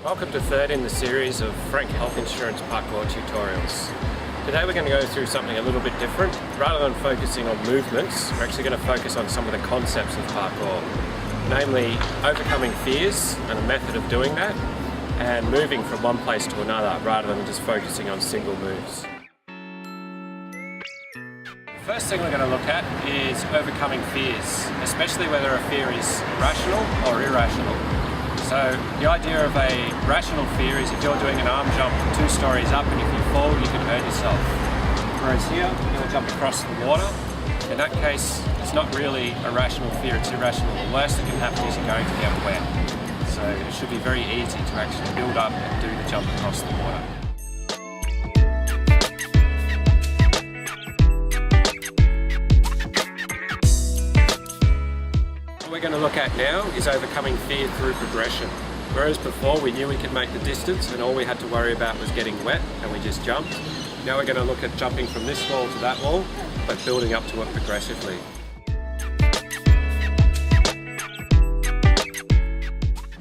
Welcome to third in the series of Frank Health Insurance Parkour tutorials. Today we're going to go through something a little bit different. Rather than focusing on movements, we're actually going to focus on some of the concepts of parkour. Namely, overcoming fears and a method of doing that, and moving from one place to another rather than just focusing on single moves. First thing we're going to look at is overcoming fears, especially whether a fear is rational or irrational. So the idea of a rational fear is if you're doing an arm jump 2 stories up and if you fall you can hurt yourself. Whereas here, you'll jump across the water. In that case, it's not really a rational fear, it's irrational. The worst that can happen is you're going to get wet. So it should be very easy to actually build up and do the jump across the water. What we're going to look at now is overcoming fear through progression. Whereas before we knew we could make the distance and all we had to worry about was getting wet and we just jumped. Now we're going to look at jumping from this wall to that wall, but building up to it progressively.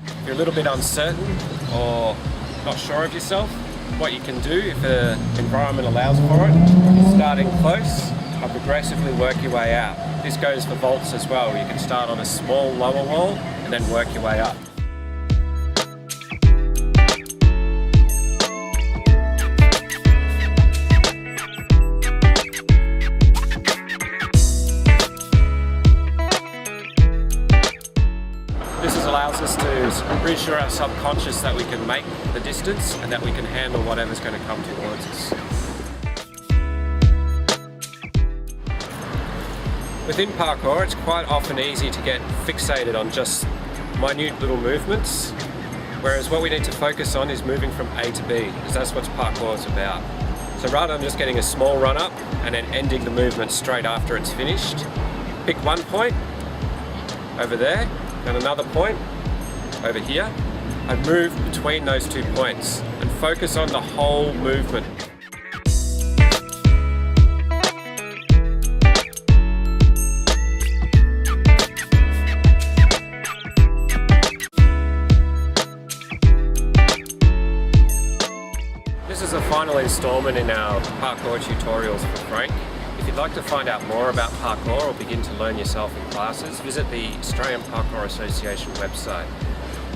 If you're a little bit uncertain or not sure of yourself, what you can do if the environment allows for it is starting close and progressively work your way out. This goes for vaults as well. You can start on a small lower wall and then work your way up. This allows us to reassure our subconscious that we can make the distance and that we can handle whatever's going to come towards us. Within parkour, it's quite often easy to get fixated on just minute little movements, whereas what we need to focus on is moving from A to B, because that's what parkour is about. So rather than just getting a small run up and then ending the movement straight after it's finished, pick one point over there and another point over here, and move between those 2 points and focus on the whole movement. This is the final installment in our parkour tutorials for Frank. If you'd like to find out more about parkour or begin to learn yourself in classes, visit the Australian Parkour Association website.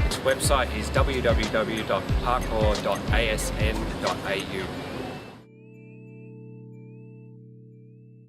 Its website is www.parkour.asn.au.